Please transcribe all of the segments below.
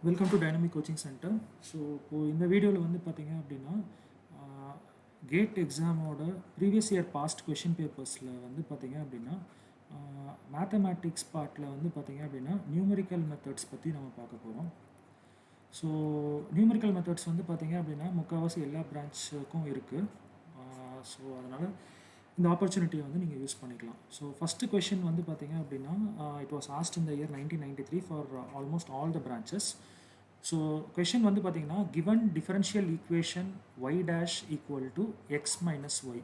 Welcome to dynamic coaching centre. So இப்போது இந்த வீடியோவில் வந்து பார்த்தீங்க அப்படின்னா கேட் எக்ஸாமோட ப்ரீவியஸ் இயர் பாஸ்ட் கொஷின் பேப்பர்ஸில் வந்து பார்த்தீங்க அப்படின்னா மேத்தமேட்டிக்ஸ் பார்ட்டில் வந்து பார்த்தீங்க அப்படின்னா நியூமெரிக்கல் மெத்தட்ஸ் பற்றி நம்ம பார்க்க போகிறோம். ஸோ நியூமெரிக்கல் மெத்தட்ஸ் வந்து பார்த்தீங்க அப்படின்னா முக்கால்வாசி எல்லா பிரான்ச்சுக்கும் இருக்குது. ஸோ அதனால் இந்த ஆப்பர்ச்சுனிட்டியை வந்து நீங்கள் யூஸ் பண்ணிக்கலாம். ஸோ ஃபஸ்ட்டு கொஷின் வந்து பார்த்தீங்க அப்படின்னா it was asked in the year 1993 for almost all the branches. So question வந்து பார்த்தீங்கன்னா given differential equation y dash equal to x minus y.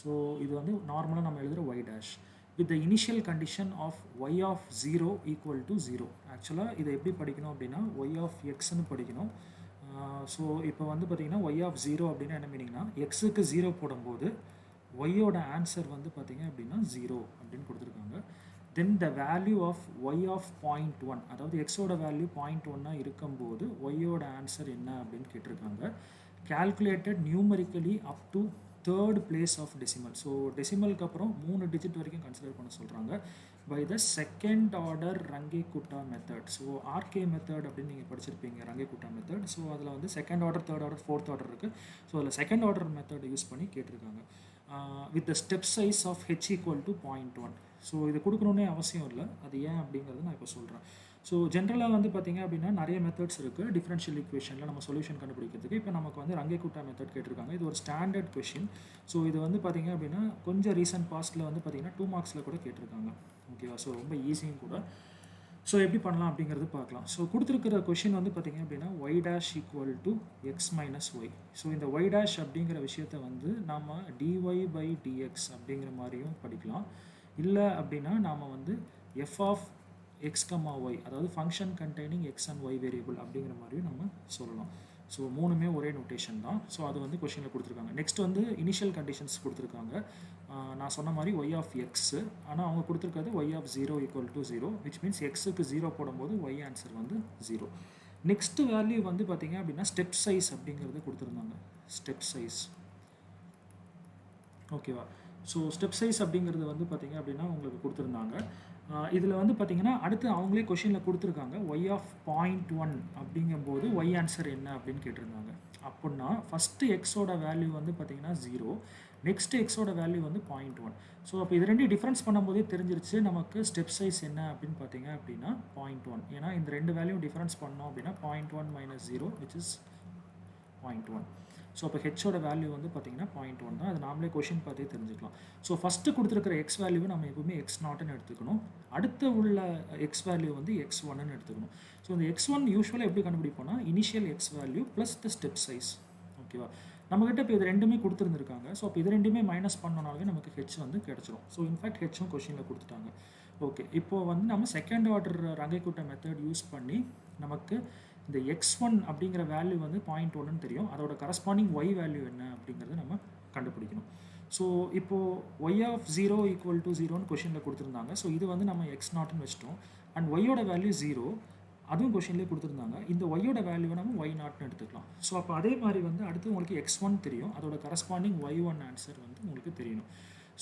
So இது வந்து நார்மலாக நம்ம எழுதுகிற y dash with the initial condition of Y of 0 equal to 0. ஆக்சுவலாக இதை எப்படி படிக்கணும் அப்படின்னா ஒய் ஆஃப் எக்ஸ்ன்னு படிக்கணும். ஸோ இப்போ வந்து பார்த்தீங்கன்னா ஒய் ஆஃப் 0 அப்படின்னா என்ன மீனிங்னா எக்ஸுக்கு 0 போடும்போது ஒய்யோட ஆன்சர் வந்து பார்த்தீங்க அப்படின்னா 0 அப்படின்னு கொடுத்துருக்காங்க. Then the value of Y of 0.1, அதாவது எக்ஸோட வேல்யூ 0.1 இருக்கும்போது ஒய்யோட ஆன்சர் என்ன அப்படின்னு கேட்டிருக்காங்க. Calculated numerically up to third place of decimal. So டெசிமலுக்கு அப்புறம் 3 டிஜிட் வரைக்கும் கன்சிடர் பண்ண சொல்கிறாங்க by the second order Runge Kutta method. So RK method அப்படின்னு நீங்கள் படிச்சிருப்பீங்க, ரங்கேகுட்டா மெத்தட். ஸோ அதில் வந்து second order, third order, fourth order இருக்குது. ஸோ அதில் செகண்ட் ஆர்டர் மெத்தட் யூஸ் பண்ணி கேட்டிருக்காங்க with the step size of H equal to 0.1. So இது கொடுக்கணுன்னே அவசியம் இல்லை, அது ஏன் அப்படிங்கிறது நான் இப்போ சொல்கிறேன். ஸோ ஜென்ரலாக வந்து பார்த்திங்க அப்படின்னா நிறைய மெத்தட்ஸ் இருக்குது டிஃபரன்ஷியல் ஈக்குவேஷனில் நம்ம சொல்யூஷன் கண்டுபிடிக்கிறதுக்கு. இப்போ நமக்கு வந்து ரங்கேகுட்டா மெத்தட் கேட்டிருக்காங்க. இது ஒரு ஸ்டாண்டர்ட் கொஷின். ஸோ இது வந்து பார்த்திங்க அப்படின்னா கொஞ்சம் ரீசன்ட் பாஸ்ட்டில் வந்து பார்த்திங்கன்னா 2 மார்க்ஸில் கூட கேட்டிருக்காங்க. ஓகேவா? ஸோ ரொம்ப ஈஸியும் கூட. ஸோ எப்படி பண்ணலாம் அப்படிங்கிறது பார்க்கலாம். ஸோ கொடுத்துருக்கிற கொஷின் வந்து பார்த்திங்க அப்படின்னா y dash equal to x minus y. So இந்த ஒய் டேஷ் அப்படிங்கிற விஷயத்தை வந்து நாம் டிஒய் பை டிஎக்ஸ் அப்படிங்கிற மாதிரியும் படிக்கலாம். இல்லை அப்படின்னா நாம் வந்து F of X comma Y, அதாவது function containing X and Y variable அப்படிங்கிற மாதிரியும் நம்ம சொல்லலாம். ஸோ மூணுமே ஒரே நோட்டேஷன் தான். ஸோ அது வந்து கொஷினில் கொடுத்துருக்காங்க. நெக்ஸ்ட் வந்து இனிஷியல் கண்டிஷன்ஸ் கொடுத்துருக்காங்க. நான் சொன்ன மாதிரி ஒய் ஆஃப் எக்ஸு, ஆனால் அவங்க கொடுத்துருக்கிறது y of 0 equal to 0, which means எக்ஸுக்கு 0 போடும்போது ஒய் ஆன்சர் வந்து 0. நெக்ஸ்ட் வேல்யூ வந்து பார்த்தீங்க அப்படின்னா ஸ்டெப் சைஸ் அப்படிங்கிறது கொடுத்துருந்தாங்க. ஸ்டெப் சைஸ் ஓகேவா? ஸோ ஸ்டெப் சைஸ் அப்படிங்கிறது வந்து பார்த்தீங்க அப்படின்னா உங்களுக்கு கொடுத்துருந்தாங்க. இதில் வந்து பார்த்தீங்கன்னா அடுத்து அவங்களே கொஷினில் கொடுத்துருக்காங்க ஒய் ஆஃப் 0.1 அப்படிங்கும்போது ஒய் ஆன்சர் என்ன அப்படின்னு கேட்டிருந்தாங்க. அப்படின்னா ஃபஸ்ட்டு எக்ஸோட வேல்யூ வந்து பார்த்தீங்கன்னா 0, நெக்ஸ்ட் எக்ஸோட வேல்யூ வந்து 0.1. ஸோ அப்போ இது ரெண்டையும் டிஃப்ரென்ஸ் பண்ணும்போதே தெரிஞ்சிருச்சு நமக்கு ஸ்டெப் சைஸ் என்ன அப்படின்னு பார்த்தீங்க அப்படின்னா 0.1. ஏன்னா இந்த ரெண்டு வேல்யூ டிஃப்ரென்ஸ் பண்ணோம் அப்படின்னா 0.1 மைனஸ் 0 விச் இஸ் 0.1. ஸோ அப்போ ஹெச்சோட வேல்யூ வந்து பார்த்தீங்கன்னா 0.1 தான். அது நாமளே கொஷின் பார்த்தே தெரிஞ்சுக்கலாம். ஸோ ஃபஸ்ட்டு கொடுத்துருக்கிற எக்ஸ் வேல்யூவை நம்ம எப்பவுமே x0ன்னு எடுத்துக்கணும். அடுத்து உள்ள எக்ஸ் வேல்யூ வந்து x1ன்னு எடுத்துக்கணும். ஸோ இந்த x1 யூஸ்வலாக எப்படி கண்டுபிடிப்போம்னா initial X value plus the step size. ஓகேவா? நம்மகிட்ட இப்போ இது ரெண்டுமே கொடுத்துருந்துருக்காங்க. ஸோ அப்போ இது ரெண்டுமே மைனஸ் பண்ணனாலே நமக்கு ஹெச் வந்து கிடச்சிரும். ஸோ இன்ஃபேக்ட் ஹெச்சும் கொஷினில் கொடுத்துட்டாங்க. ஓகே, இப்போது வந்து நம்ம second order Runge Kutta method use பண்ணி நமக்கு இந்த x1 அப்படிங்கிற வேல்யூ வந்து 0.1ன்னு தெரியும். அதோட கரஸ்பாண்டிங் y வேல்யூ என்ன அப்படிங்கிறத நம்ம கண்டுபிடிக்கணும். ஸோ இப்போது ஒய் ஆஃப் 0 ஈக்குவல் டு 0ன்னு கொஷினில் கொடுத்துருந்தாங்க. ஸோ இது வந்து நம்ம x0ன்னு வச்சிட்டோம். அண்ட் ஒய்யோட வேல்யூ 0, அதுவும் கொஷின்லேயே கொடுத்துருந்தாங்க. இந்த ஒய்யோட வேல்யூவை நம்ம y0ன்னு எடுத்துக்கலாம். ஸோ அப்போ அதே மாதிரி வந்து அடுத்து உங்களுக்கு x1 தெரியும், அதோட கரஸ்பாண்டிங் y1 ஆன்சர் வந்து உங்களுக்கு தெரியணும்.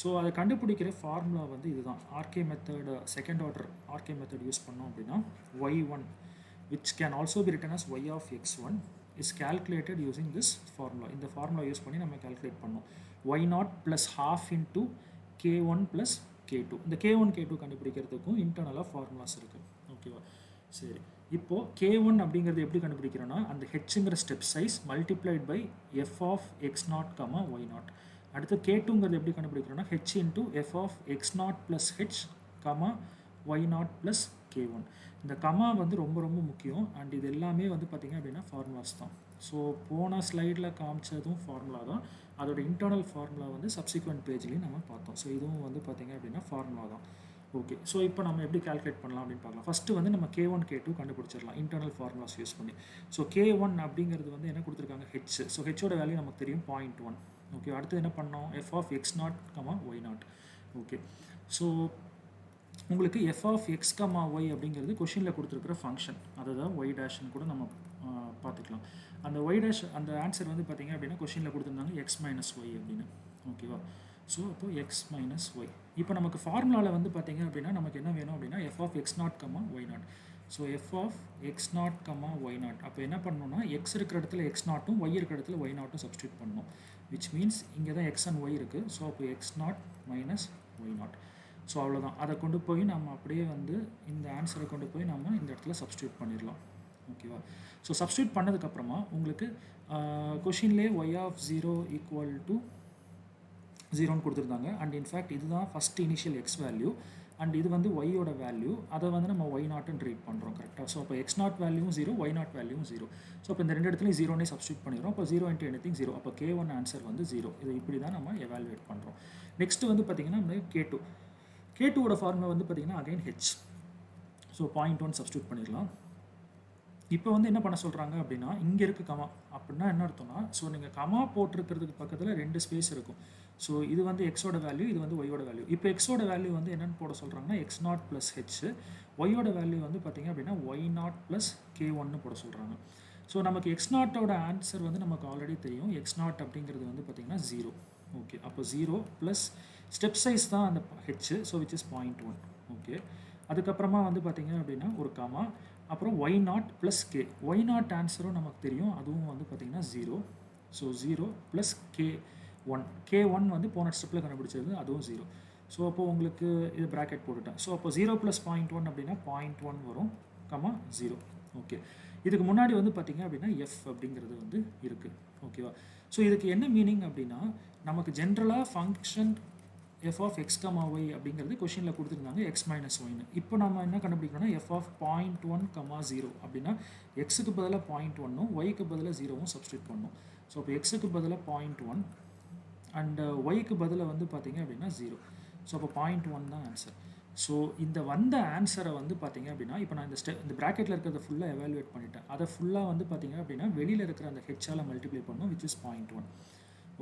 ஸோ அதை கண்டுபிடிக்கிற ஃபார்முலா வந்து இதுதான். RK method, second order RK method use பண்ணோம் அப்படின்னா y1, which can also be written as y of x1, is calculated using this formula. இந்த ஃபார்முலா யூஸ் பண்ணி நம்ம கால்குலேட் பண்ணோம். y0 plus half into k1 plus k2. இந்த k1 k2 கண்டுபிடிக்கிறதுக்கும் இன்டர்னலாக formulas இருக்குது. ஓகேவா? சரி, இப்போது k1 அப்படிங்கிறது எப்படி கண்டுபிடிக்கிறோன்னா அந்த ஹெச்ங்கிற step size multiplied by F of x0 comma y0. அடுத்து k2ங்கிறது எப்படி கண்டுபிடிக்கிறோன்னா H into F of x0 plus H comma y0 ப்ளஸ் k1. இந்த கமா வந்து ரொம்ப ரொம்ப முக்கியம். அண்ட் இது எல்லாமே வந்து பார்த்திங்க அப்படின்னா ஃபார்முலாஸ் தான். ஸோ போன ஸ்லைடில் காமிச்சதும் ஃபார்முலா தான், அதோட இன்டர்னல் ஃபார்முலா வந்து சப்சிக்வெண்ட் பேஜ்லேயும் நம்ம பார்த்தோம். ஸோ இதுவும் வந்து பார்த்திங்க அப்படின்னா ஃபார்முலா தான். ஓகே, ஸோ இப்போ நம்ம எப்படி கால்குலேட் பண்ணலாம் அப்படின்னு பார்க்கலாம். ஃபஸ்ட்டு வந்து நம்ம k1 k2 கண்டுபிடிச்சிடலாம் இன்டர்னல் ஃபார்முலாஸ் யூஸ் பண்ணி. ஸோ k1 அப்படிங்கிறது வந்து என்ன கொடுத்துருக்காங்க ஹெச். ஸோ ஹெச்சோட வேல்யூ நமக்கு தெரியும் 0.1. ஓகே, அடுத்து என்ன பண்ணோம் F of x0 comma y0. Okay, so உங்களுக்கு F of X comma Y அப்படிங்கிறது கொஷினில் கொடுத்துருக்குற ஃபங்க்ஷன், அதுதான் ஒய் டேஷ்னு கூட நம்ம பார்த்துக்கலாம். அந்த ஒய் டேஷ் அந்த ஆன்சர் வந்து பார்த்திங்க அப்படின்னா கொஷினில் கொடுத்துருந்தாங்க எக்ஸ் மைனஸ் ஒய் அப்படின்னு. ஓகேவா? ஸோ அப்போது எக்ஸ் மைனஸ் ஒய். இப்போ நமக்கு ஃபார்முலாவில் வந்து பார்த்திங்க அப்படின்னா நமக்கு என்ன வேணும் அப்படின்னா f of x0 comma y0. So f of x nought comma y nought. அப்போ என்ன பண்ணணும்னா எக்ஸ் இருக்கிற இடத்துல எக்ஸ் நாட்டும் ஒய் இருக்கிற இடத்துல ஒய் நாட்டும் சப்ஸ்டியூட் பண்ணணும். விச் மீன்ஸ் இங்கே தான் எக்ஸ் அண்ட் ஒய் இருக்குது. ஸோ அப்போ x nought minus y nought. So அவ்வளோதான். அதை கொண்டு போய் நம்ம அப்படியே வந்து இந்த ஆன்சரை கொண்டு போய் நம்ம இந்த இடத்துல சப்ஸ்டியூட் பண்ணிடலாம். ஓகேவா? ஸோ சப்ஸ்டியூட் பண்ணதுக்கப்புறமா உங்களுக்கு கொஷின்லேயே ஒய் ஆஃப் 0 ஈக்குவல் டு 0ன்னு கொடுத்துருந்தாங்க. அண்ட் இன்ஃபேக்ட் இதுதான் first initial X value and இது வந்து ஒய்யோட வேல்யூ. அதை வந்து நம்ம ஒய் நாட்டுன்னு ரீட் பண்ணுறோம். கரெக்டாக? ஸோ அப்போ எக்ஸ் நாட் வேல்யூவும் 0, ஒய் நாட் வேல்யூவும் 0. ஸோ அப்போ இந்த ரெண்டு இடத்துலையும் 0னே சப்ஸ்டியூட் பண்ணிடுறோம். அப்போ 0 × anything 0. அப்போ K1 ஆன்சர் வந்து 0. இது இப்படி தான் நம்ம எவாலுவேட் பண்ணுறோம். நெக்ஸ்ட் வந்து பார்த்திங்கன்னா நம்ம K2. K2ஓட ஃபார்முலா வந்து பார்த்திங்கன்னா அகைன் ஹெச். ஸோ 0.1 சப்ஸ்டியூட் பண்ணிடலாம். இப்போ வந்து என்ன பண்ண சொல்கிறாங்க அப்படின்னா இங்கே இருக்குது கமா. அப்படின்னா என்ன அர்த்தம்னா ஸோ நீங்கள் கமா போட்டிருக்கிறதுக்கு பக்கத்தில் 2 ஸ்பேஸ் இருக்கும். ஸோ இது வந்து எக்ஸோட வேல்யூ, இது வந்து ஒய்யோட வேல்யூ. இப்போ எக்ஸோட வேல்யூ வந்து என்னென்னு போட சொல்கிறாங்கன்னா எக்ஸ் நாட் ப்ளஸ் ஹெச். ஒய்யோட வேல்யூ வந்து பார்த்திங்க அப்படின்னா ஒய் நாட் ப்ளஸ் K1ன்னு போட சொல்கிறாங்க. ஸோ நமக்கு எக்ஸ் நாட்டோட ஆன்சர் வந்து நமக்கு ஆல்ரெடி தெரியும். எக்ஸ் நாட் அப்படிங்கிறது வந்து பார்த்திங்கன்னா 0. ஓகே, அப்போ 0 ப்ளஸ் ஸ்டெப் சைஸ் தான் அந்த H. So which is 0.1. Okay, அதுக்கப்புறமா வந்து பார்த்திங்க அப்படின்னா ஒரு கமா, அப்புறம் Y nought plus K. Y nought ஆன்சரும் நமக்கு தெரியும், அதுவும் வந்து பார்த்திங்கன்னா 0. So 0 plus K1. K1 வந்து போன ஸ்டெப்பில் கண்டுபிடிச்சது, அதுவும் 0. ஸோ அப்போது உங்களுக்கு இது ப்ராக்கெட் போட்டுட்டேன். ஸோ அப்போ 0 + 0.1 அப்படின்னா 0.1 வரும், கமா 0. ஓகே, இதுக்கு முன்னாடி வந்து பார்த்திங்க அப்படின்னா எஃப் அப்படிங்கிறது வந்து இருக்குது. ஓகேவா? ஸோ இதுக்கு என்ன மீனிங் அப்படின்னா நமக்கு ஜென்ரலாக function f of X comma Y அப்படிங்கிறது கொஷினில் கொடுத்துருந்தாங்க எக்ஸ் மைனஸ் ஒய்னு. இப்போ நம்ம என்ன கண்டுபிடிக்கணும்னா எஃப் ஆஃப் 0.1, 0 அப்படின்னா எக்ஸுக்கு பதிலாக 0.1ம் ஒய்க்கு பதிலாக 0வும் சப்ஸ்டியூட் பண்ணணும். ஸோ இப்போ எக்ஸுக்கு பதிலாக 0.1 அண்ட் ஒய்க்கு பதிலாக வந்து பார்த்திங்க அப்படின்னா 0. ஸோ அப்போ 0.1 தான் ஆன்சர். ஸோ இந்த வந்த ஆன்சரை வந்து பார்த்திங்க அப்படின்னா இப்போ நான் இந்த ப்ராக்கெட்டில் இருக்கிறத ஃபுல்லாக எவாலுவேட் பண்ணிட்டேன். அதை ஃபுல்லாக வந்து பார்த்திங்க அப்படின்னா வெளியில் இருக்கிற அந்த ஹெச்சால் மல்டிப்ளை பண்ணணும், விச் இஸ் 0.1.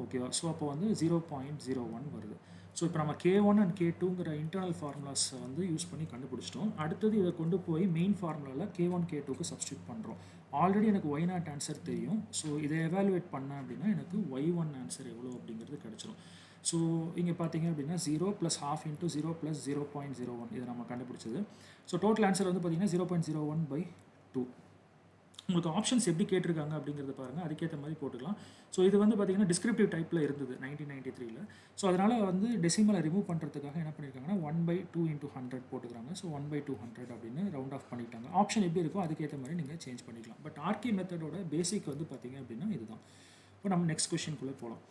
ஓகேவா? ஸோ அப்போ வந்து 0.01 வருது. ஸோ இப்போ நம்ம K1 அண்ட் K2ங்கிற இன்டர்னல் ஃபார்முலாஸை வந்து யூஸ் பண்ணி கண்டுபிடிச்சிட்டோம். அடுத்தது இதை கொண்டு போய் மெயின் ஃபார்முலாவில் K1 K2க்கு சப்ஸ்டியூட் பண்ணுறோம். ஆல்ரெடி எனக்கு ஒய் நாட் ஆன்சர் தெரியும். ஸோ இதை எவாலுவேட் பண்ணேன் அப்படின்னா எனக்கு ஒய்1 ஆன்சர் எவ்வளோ அப்படிங்கிறது கிடச்சிரும். ஸோ இங்கே பார்த்தீங்க அப்படின்னா 0 + ½ × 0 + 0.01 இதை நம்ம கண்டுபிடிச்சது. ஸோ டோட்டல் ஆன்சர் வந்து பார்த்திங்கன்னா 0.01/2. உங்களுக்கு ஆப்ஷன்ஸ் எப்படி கேட்டிருக்காங்க அப்படிங்கிறத பாருங்கள், அதுக்கேற்ற மாதிரி போட்டுக்கலாம். ஸோ இது வந்து பார்த்திங்கன்னா டிஸ்கிரிப்டிவ் டைப்பில் இருந்தது 1993. ஸோ அதனால் வந்து டெசிமலை ரிமூவ் பண்ணுறதுக்காக என்ன பண்ணியிருக்காங்கன்னா 1/2 × 100 போட்டுக்கிறாங்க. ஸோ 1/200 அப்படின்னு ரவுண்ட் ஆஃப் பண்ணிட்டாங்க. ஆப்ஷன் எப்படி இருக்கோ அதுக்கேற்ற மாதிரி நீங்கள் சேஞ்ச் பண்ணிக்கலாம். பட் ஆர்கே மெத்தடோட பேசிக் வந்து பார்த்திங்க அப்படின்னா இதுதான். இப்போ நம்ம நெக்ஸ்ட் கொஷினுக்குள்ளே போகலாம்.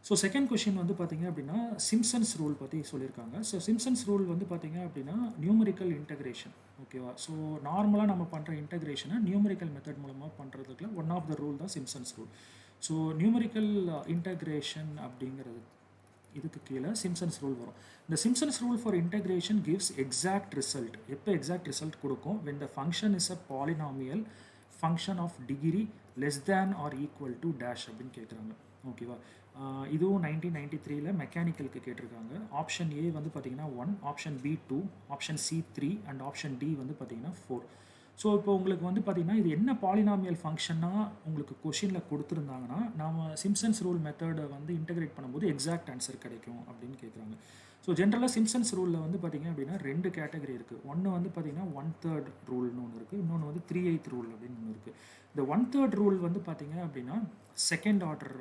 ஸோ செகண்ட் கொஷின் வந்து பார்த்திங்க அப்படின்னா சிம்சன்ஸ் ரூல் பற்றி சொல்லியிருக்காங்க. ஸோ சிம்சன்ஸ் ரூல் வந்து பார்த்திங்க அப்படின்னா நியூமரிக்கல் இன்டகிரேஷன். ஓகேவா? ஸோ நார்மலாக நம்ம பண்ணுற இன்டகிரேஷனை நியூமரிக்கல் மெத்தட் மூலமாக பண்ணுறதுக்குள்ள ஒன் ஆஃப் த ரூல் தான் Simpsons rule. So numerical integration அப்படிங்கிறது இதுக்கு கீழே சிம்சன்ஸ் ரூல் வரும். இந்த Simpsons rule for integration gives exact result. எப்போ எக்ஸாக்ட் ரிசல்ட் கொடுக்கும்? when the function is a polynomial function of degree less than or equal to dash அப்படின்னு கேட்குறாங்க. ஓகேவா? இதுவும் 1993 மெக்கானிக்கலுக்கு கேட்டிருக்காங்க. ஆப்ஷன் ஏ வந்து பார்த்திங்கன்னா 1, option B 2, option C 3 and option D வந்து பார்த்திங்கன்னா 4. ஸோ இப்போ உங்களுக்கு வந்து பார்த்திங்கன்னா இது என்ன பாலினாமியல் ஃபங்க்ஷனாக உங்களுக்கு கொஷினில் கொடுத்துருந்தாங்கன்னா நாம் சிம்சன்ஸ் ரூல் மெத்தடை வந்து இன்டகிரேட் பண்ணும்போது எக்ஸாக்ட் ஆன்சர் கிடைக்கும் அப்படின்னு கேட்குறாங்க. ஸோ ஜென்ரலாக சிம்சன்ஸ் ரூலில் வந்து பார்த்திங்க அப்படின்னா 2 கேட்டகரி இருக்குது. ஒன்று வந்து பார்த்திங்கன்னா 1/3 ரூல்னு ஒன்று இருக்குது, இன்னொன்று வந்து 3/8 ரூல் அப்படின்னு ஒன்று இருக்குது. இந்த 1/3 ரூல் வந்து பார்த்திங்க அப்படின்னா second order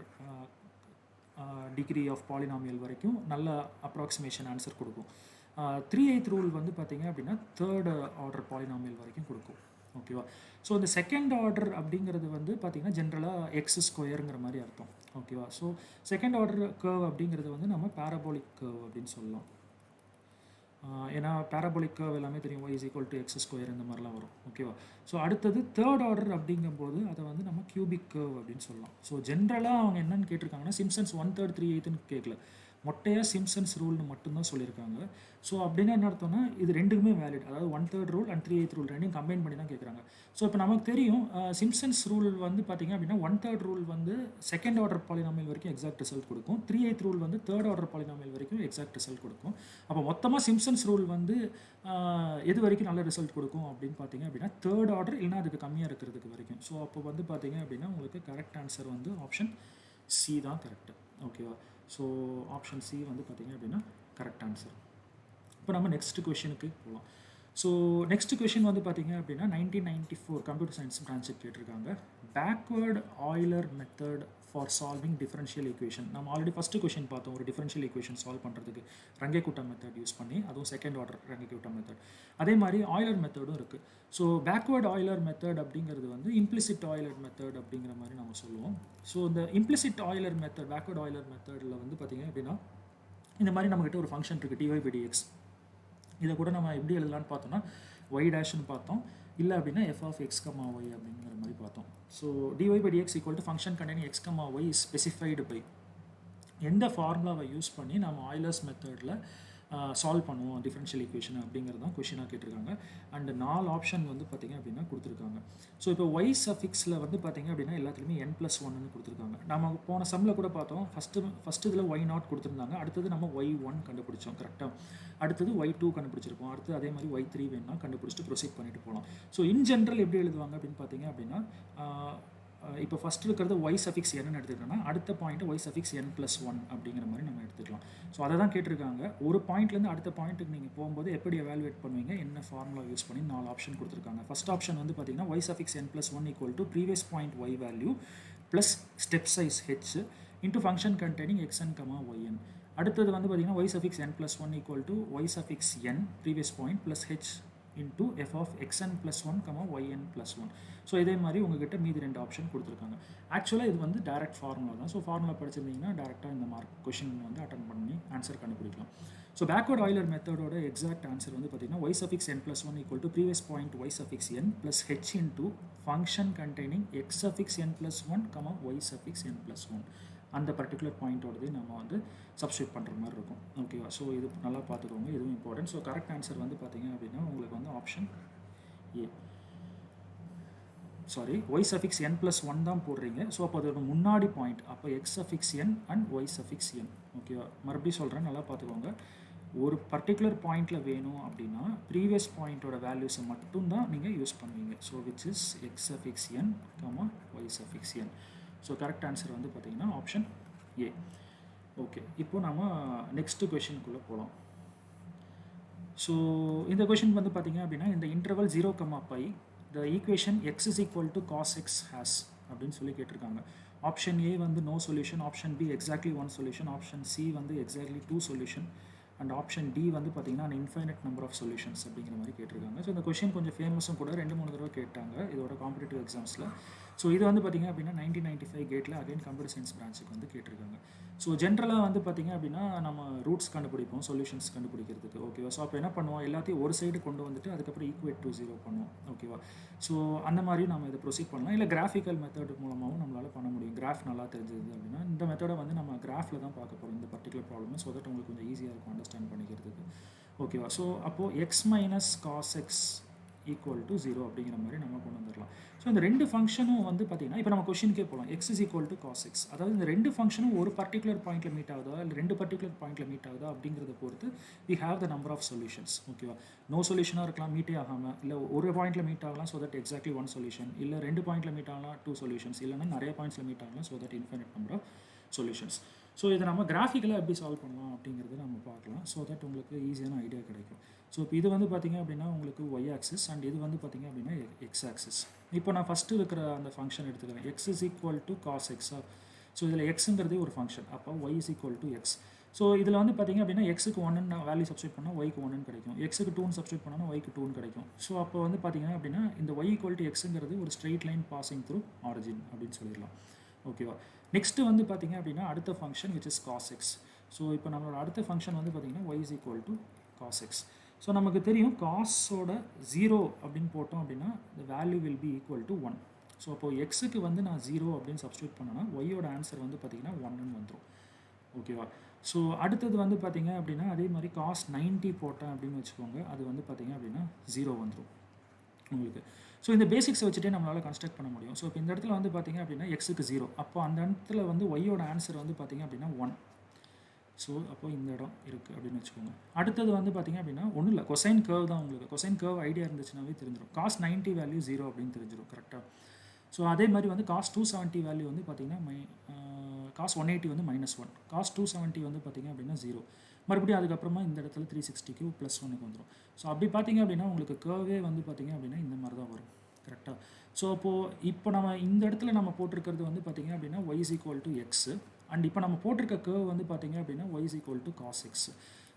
degree of polynomial வரைக்கும் நல்ல அப்ராக்சிமேஷன் ஆன்சர் கொடுக்கும். 3/8 ரூல் வந்து பார்த்திங்க அப்படின்னா தேர்ட் ஆர்டர் பாலினாமியல் வரைக்கும் கொடுக்கும். ஓகேவா? ஸோ இந்த செகண்ட் ஆர்டர் அப்படிங்கிறது வந்து பார்த்திங்கன்னா ஜென்ரலாக x² மாதிரி அர்த்தம். ஓகேவா? ஸோ செகண்ட் ஆர்டர் கர்வ் அப்படிங்கிறது வந்து நம்ம பேரபோலிக் கர்வ் அப்படின்னு சொல்லலாம். ஏன்னா பேரபோலிக் கர்வ் எல்லாமே தெரியும், y = x² இந்த மாதிரிலாம் வரும். ஓகேவா? ஸோ அடுத்தது தேர்ட் ஆர்டர் அப்படிங்கும்போது அதை வந்து நம்ம கியூபிக் கர்வ் அப்படின்னு சொல்லலாம். ஸோ ஜென்ரலாக அவங்க என்னென்னு கேட்டிருக்காங்கன்னா சிம்சன்ஸ் 1/3 3/8ன்னு கேட்கல, மொட்டையாக சிம்சன்ஸ் ரூல்னு மட்டும்தான் சொல்லியிருக்காங்க. ஸோ அப்படின்னா என்ன அர்த்தம்னா இது ரெண்டுக்குமே வேலிட். அதாவது 1/3 ரூல் அண்ட் 3/8 ரூல் ரெண்டையும் கம்பைன் பண்ணி தான் கேட்குறாங்க. ஸோ இப்போ நமக்கு தெரியும் சிம்சன்ஸ் ரூல் வந்து பார்த்திங்க அப்படின்னா 1/3 ரூல் வந்து செகண்ட் ஆர்டர் பாலினாமியல் வரைக்கும் எக்ஸாக்ட் ரிசல்ட் கொடுக்கும், 3/8 ரூல் வந்து தேர்ட் ஆர்டர் பாலினாமியல் வரைக்கும் எக்ஸாக்ட் ரிசல்ட் கொடுக்கும். அப்போ மொத்தமாக சிம்சன்ஸ் ரூல் வந்து எது வரைக்கும் நல்ல ரிசல்ட் கொடுக்கும் அப்படின்னு பார்த்திங்க அப்படின்னா தேர்ட் ஆர்டர் இல்லைனா அதுக்கு கம்மியாக இருக்கிறதுக்கு வரைக்கும். ஸோ அப்போ வந்து பார்த்திங்க அப்படின்னா உங்களுக்கு கரெக்ட் ஆன்சர் வந்து ஆப்ஷன் சி தான் கரெக்டு. ஓகேவா? ஸோ ஆப்ஷன் சி வந்து பார்த்திங்க அப்படின்னா கரெக்ட் ஆன்சர். இப்போ நம்ம நெக்ஸ்ட் கொஷனுக்கு போகலாம். ஸோ நெக்ஸ்ட் கொஷின் வந்து பார்த்தீங்க அப்படின்னா 1994 கம்ப்யூட்டர் சயின்ஸ் பிரான்ச்சுக்கு கேட்டிருக்காங்க. Backward Euler method for solving differential equation. நம்ம ஆல்ரெடி ஃபஸ்ட்டு கொஷின் பார்த்தோம், ஒரு டிஃபரன்ஷியல் ஈக்குவேஷன் சால்வ் பண்ணுறதுக்கு ரங்கேகுட்டா மெத்தட் யூஸ் பண்ணி, அதுவும் செகண்ட் ஆர்டர் ரங்கேகுட்டா மெத்தட். அதே மாதிரி ஆய்லர் மெத்தடும் இருக்குது. ஸோ பேக்வேர்டு ஆய்லர் மெத்தட் அப்படிங்கிறது வந்து இம்ப்ளிசிட் ஆய்லர் மெத்தட் அப்படிங்கிற மாதிரி நம்ம சொல்லுவோம். ஸோ இந்த implicit Euler method, backward Euler மெத்தடில் வந்து பார்த்தீங்க அப்படின்னா இந்த மாதிரி நம்மகிட்ட ஒரு ஃபங்க்ஷன் இருக்குது dy/dx. இதை கூட நம்ம எப்படி எழுதலான்னு பார்த்தோம்னா y டேஷ்னு பார்த்தோம், இல்லை அப்படின்னா f of x, y அப்படிங்கிற மாதிரி பார்த்தோம். So dy/dx equal to function containing x, y is specified by எந்த ஃபார்முலாவை யூஸ் பண்ணி நம்ம ஆய்லர்ஸ் மெத்தடில் சால்வ் பண்ணுவோம் டிஃபரன்ஷியல் ஈக்குவேஷன் அப்படிங்கிறது தான் கொஷினாக கேட்டிருக்காங்க. அண்ட் 4 ஆப்ஷன் வந்து பார்த்திங்க அப்படின்னா கொடுத்துருக்காங்க. ஸோ இப்போ y சஃபிக்ஸில் வந்து பார்த்திங்க அப்படின்னா எல்லாத்துலேயுமே n+1ன்னு கொடுத்துருக்காங்க. நம்ம போன சம்மில் கூட பார்த்தோம், ஃபஸ்ட்டு இதில் y0 கொடுத்துருந்தாங்க, அடுத்தது நம்ம y1 கண்டுபிடிச்சோம் கரெக்டாக, அடுத்தது y2 கண்டுபிடிச்சிருப்போம், அடுத்து அதே மாதிரி y3 வேணும்னா கண்டுபிடிச்சிட்டு ப்ரொசீட் பண்ணிட்டு போகலாம். ஸோ இன் ஜென்ரல் எப்படி எழுதுவாங்க அப்படின்னு பார்த்தீங்க அப்படின்னா இப்போ ஃபஸ்ட் இருக்கிறது y சஃபிக்ஸ் n எடுத்துக்கிட்டோம்னா அடுத்த பாயிண்ட் y சஃபிக்ஸ் n+1 அப்படிங்கிற மாதிரி நம்ம எடுத்துக்கலாம். ஸோ அதை தான் கேட்டிருக்காங்க. ஒரு பாயிண்ட்லேருந்து அடுத்த பாயிண்ட்டுக்கு நீங்கள் போகும்போது எப்படி எவாலுவேட் பண்ணுவீங்க, என்ன ஃபார்முலா யூஸ் பண்ணி 4 ஆப்ஷன் கொடுத்துருக்காங்க. ஃபஸ்ட் ஆப்ஷன் வந்து பார்த்தீங்கன்னா y சஃபிக்ஸ் n+1 equal to previous point y value plus step size h into function containing xn, yn. அடுத்தது வந்து பார்த்தீங்கன்னா y சஃபிக்ஸ் n+1 ஈக்குவல் டு y சஃபிக்ஸ் n previous point plus h into f of xn+1, yn+1. So இதே மாதிரி உங்ககிட்ட மீதி 2 option கொடுத்துருக்காங்க. ஆக்சுவலாக இது வந்து டைரக்ட் ஃபார்முலா தான். ஸோ ஃபார்முலா படிச்சிருந்தீங்கன்னா டேரெக்டாக இந்த கொஷின் வந்து அட்டன் பண்ணி ஆன்சர் கண்டுபிடிக்கலாம். ஸோ பேக்வர்ட் ஆய்லர் மெத்தடோட எக்ஸாக்ட் ஆன்சர் வந்து பார்த்தீங்கன்னா y சஃபிக்ஸ் n+1 equal to previous point y சஃபிக்ஸ் n plus h into function containing x சஃபிக்ஸ் n+1, y சஃபிக்ஸ் n+1. அந்த பர்டிகுலர் பாயிண்ட்டோடதே நம்ம வந்து சப்ஸ்டியூட் பண்ணுற மாதிரி இருக்கும். ஓகேவா? ஸோ இது நல்லா பார்த்துக்கோங்க, இதுவும் இம்பார்ட்டன்ட். ஸோ கரெக்ட் ஆன்சர் வந்து பார்த்தீங்க அப்படின்னா உங்களுக்கு வந்து ஆப்ஷன் ஏ. சாரி, y சஃபிக்ஸ் n+1 தான் போடுறீங்க. ஸோ அப்போ அதோட முன்னாடி பாயிண்ட், அப்போ x suffix n and y சஃபிக்ஸ் n. ஓகேவா? மறுபடியும் சொல்கிறேன், நல்லா பார்த்துக்கோங்க. ஒரு பர்டிகுலர் பாயிண்டில் வேணும் அப்படின்னா ப்ரீவியஸ் பாயிண்ட்டோட வேல்யூஸை மட்டும்தான் நீங்கள் யூஸ் பண்ணுவீங்க. So which is x suffix n, y சஃபிக்ஸ் n. ஸோ கரெக்ட் ஆன்சர் வந்து பார்த்தீங்கன்னா ஆப்ஷன் ஏ. ஓகே, இப்போ நம்ம நெக்ஸ்ட் கொஷினுக்குள்ளே போகலாம். ஸோ இந்த கொஷின் வந்து பார்த்தீங்க அப்படின்னா இந்த interval 0, the equation x is equal to cos X has அப்படின்னு சொல்லி கேட்டிருக்காங்க. ஆப்ஷன் ஏ வந்து no solution, option B exactly 1 solution, option C வந்து exactly 2 solution, and option D வந்து பார்த்தீங்கன்னா இன்ஃபைனட் நம்பர் ஆஃப் சொல்யூஷன்ஸ் அப்படிங்கிற மாதிரி கேட்டிருக்காங்க. ஸோ இந்த கொஷின் கொஞ்சம் ஃபேமஸும் கூட, 2-3 தடவை கேட்டாங்க இதோட காம்படிட்டிவ் எக்ஸாம்ஸில். ஸோ இது வந்து பார்த்தீங்க அப்படின்னா 1995 கேட்டில் அகைன் கம்ப்யூட்டர் சயின்ஸ் பிரான்ச்சுக்கு வந்து கேட்டிருக்காங்க. ஸோ ஜென்ரலாக வந்து பார்த்தீங்க அப்படின்னா நம்ம ரூட்ஸ் கண்டுபிடிப்போம் சொல்யூஷன்ஸ் கண்டுபிடிக்கிறதுக்கு. ஓகேவா? ஸோ அப்போ என்ன பண்ணுவோம், எல்லாத்தையும் ஒரு சைடு கொண்டு வந்துட்டு அதுக்கப்புறம் ஈக்குவேட் டு 0 பண்ணுவோம். ஓகேவா? ஸோ அந்த மாதிரி நம்ம இதை ப்ரொசீட் பண்ணலாம். இல்லை கிராஃபிக்கல் மெத்தட் மூலமாகவும் நம்மளால் பண்ண முடியும். கிராஃப் நல்லா தெரிஞ்சது அப்படின்னா இந்த மெத்தடை வந்து நம்ம கிராஃபில் தான் பார்க்க போகிறோம் இந்த பர்டிகுலர் ப்ராப்ளம். ஸோ தட் உங்களுக்கு கொஞ்சம் ஈஸியாக இருக்கும் அண்டர்ஸ்டாண்ட் பண்ணிக்கிறதுக்கு. ஓகேவா? ஸோ அப்போது x minus cos x equal to 0 அப்படிங்கிற மாதிரி நம்ம கொண்டு வந்துடலாம். ஸோ இந்த ரெண்டு ஃபங்க்ஷனும் வந்து பார்த்தீங்கன்னா இப்போ நம்ம கொஷினுக்கே போகலாம். x is equal to cos x, அதாவது இந்த ரெண்டு ஃபங்க்ஷனும் ஒரு பர்டிகுலர் பாயிண்ட்டில் மீட் ஆகுதா இல்லை 2 பர்டிகுலர் பாயிண்ட்டில் மீட் ஆகுதா அப்படிங்கிறத பொறுத்து we have the number of solutions. ஓகேவா? நோ சொல்யூஷனாக இருக்கலாம், மீட்டே ஆகாமல், இல்லை ஒரு பாயிண்ட்டில் மீட் ஆகலாம், ஸோ தட் எக்ஸாக்ட்லி 1 சொல்யூஷன், இல்லை 2 பாயிண்ட்டில் மீட் ஆகலாம் 2 சொல்யூஷன்ஸ், இல்லைனா நிறைய பாயிண்ட்ஸில் மீட் ஆகலாம், so that infinite number of solutions. So இதை நம்ம கிராஃபிக்கலாக எப்படி சால்வ் பண்ணலாம் அப்படிங்கிறத நம்ம பார்க்கலாம். ஸோ தட் உங்களுக்கு ஈஸியான ஐடியா கிடைக்கும். ஸோ இப்போ இது வந்து பார்த்திங்க அப்படின்னா உங்களுக்கு ஒய் ஆக்சிஸ் அண்ட் இது வந்து பார்த்திங்க அப்படின்னா எக்ஸ் ஆக்சிஸ். இப்போ நான் ஃபஸ்ட்டு இருக்கிற அந்த ஃபங்க்ஷன் எடுத்துக்கிறேன். X is equal to cos எக்ஸா. ஸோ இதில் எக்ஸுங்கிறதே ஒரு ஃபங்க்ஷன், அப்போ y is equal to x. So இதில் வந்து பார்த்திங்க அப்படின்னா எக்ஸுக்கு 1 வேல்யூ சப்ஸ்டியூட் பண்ணால் ஒய்க்கு 1 கிடைக்கும், எக்ஸுக்கு 2 சப்ஸ்டியூட் பண்ணால் ஒய்க்கு 2 கிடைக்கும். ஸோ அப்போ வந்து பார்த்திங்கன்னா அப்படின்னா இந்த ஒய் ஈக்குவல் டு எக்ஸுங்கிறது ஒரு straight line passing through origin அப்படின்னு சொல்லிடலாம். ஓகேவா? நெக்ஸ்ட்டு வந்து பார்த்திங்க அப்படின்னா அடுத்த function which is cos x. So இப்போ நம்மளோட அடுத்த ஃபங்க்ஷன் வந்து பார்த்திங்கன்னா y is equal to cos x. So நமக்கு தெரியும் காஸோட 0 அப்படின்னு போட்டோம் அப்படின்னா the value will be equal to 1. So அப்போது எக்ஸுக்கு வந்து நான் 0 அப்படின்னு சப்ஸ்டியூட் பண்ணேன்னா ஒய்யோட ஆன்சர் வந்து பார்த்திங்கன்னா 1ன்னு வந்துடும். ஓகேவா? ஸோ அடுத்தது வந்து பார்த்திங்க அப்படின்னா அதே மாதிரி காஸ் 90 போட்டேன் அப்படின்னு வச்சுக்கோங்க, அது வந்து பார்த்திங்க அப்படின்னா 0 வந்துடும் உங்களுக்கு. ஸோ இந்த பேசிக்ஸை வச்சுட்டே நம்மளால் கன்ஸ்ட்ரக்ட் பண்ண முடியும். ஸோ இப்போ இந்த இடத்துல வந்து பார்த்திங்க அப்படின்னா எக்ஸுக்கு 0, அப்போ அந்த இடத்துல வந்து ஒய்யோட ஆன்சர் வந்து பார்த்திங்க அப்படின்னா 1. ஸோ அப்போது இந்த இடம் இருக்குது அப்படின்னு வச்சுக்கோங்க. அடுத்தது வந்து பார்த்திங்க அப்படின்னா ஒன்றும் இல்லை, கொசைன் கர்வ் தான். உங்களுக்கு கொசைன் கர்வ் ஐடியா இருந்துச்சுனாவே தெரிஞ்சிடும். காஸ் 90 வேல்யூ 0 அப்படின்னு தெரிஞ்சிடும் கரெக்டாக. ஸோ அதே மாதிரி வந்து காஸ் 270 வேல்யூ வந்து பார்த்திங்கன்னா காஸ் 180 வந்து -1, காஸ் 270 வந்து பார்த்திங்க அப்படின்னா 0, மறுபடியும் அதுக்கப்புறமா இந்த இடத்துல 360க்கு +1க்கு வந்துடும். ஸோ அப்படி பார்த்தீங்க அப்படின்னா உங்களுக்கு கர்வே வந்து பார்த்தீங்க அப்படின்னா இந்த மாதிரி தான் வரும். கரெக்டாக? ஸோ இப்போ நம்ம இந்த இடத்துல நம்ம போட்டிருக்கிறது வந்து பார்த்தீங்க அப்படின்னா y is equal to x. And இப்போ நம்ம போட்டிருக்க கர்வ் வந்து பார்த்தீங்க அப்படின்னா y is equal to cos x.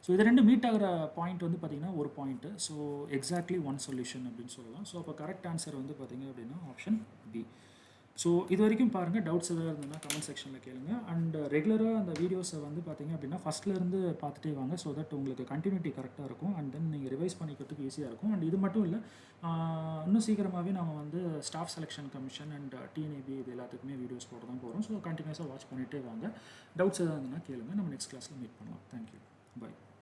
So இது ரெண்டு மீட் ஆகிற பாயிண்ட் வந்து பார்த்தீங்கன்னா ஒரு point. So exactly one solution அப்படின்னு சொல்லலாம். ஸோ அப்போ கரெக்ட் ஆன்சர் வந்து பார்த்தீங்க அப்படின்னா ஆப்ஷன் பி. ஸோ இது வரைக்கும் பாருங்கள். டவுட்ஸ் எதாவது இருந்ததுன்னா கமெண்ட் செக்ஷனில் கேளுங்க. அண்ட் ரெகுலராக அந்த வீடியோஸை வந்து பார்த்தீங்க அப்படின்னா ஃபஸ்ட்லேருந்து பார்த்துட்டே வாங்க. ஸோ தட் உங்களுக்கு கண்டினியூட்டி கரெக்டாக இருக்கும். அண்ட் தென் நீங்கள் ரிவைஸ் பண்ணிக்கிறதுக்கு ஈஸியாக இருக்கும். அண்ட் இது மட்டும் இல்லை, இன்னும் சீக்கிரமாகவே நம்ம வந்து staff selection commission and TNAP இது எல்லாத்துக்குமே வீடியோஸ் போட தான் போகிறோம். ஸோ கண்டினியூஸாக வாட்ச் பண்ணிகிட்டே வாங்க. டவுட்ஸ் எதாவது இருந்ததுன்னா கேளுங்க. நம்ம நெக்ஸ்ட் கிளாஸில் மீட் பண்ணலாம். தேங்க்யூ. பை.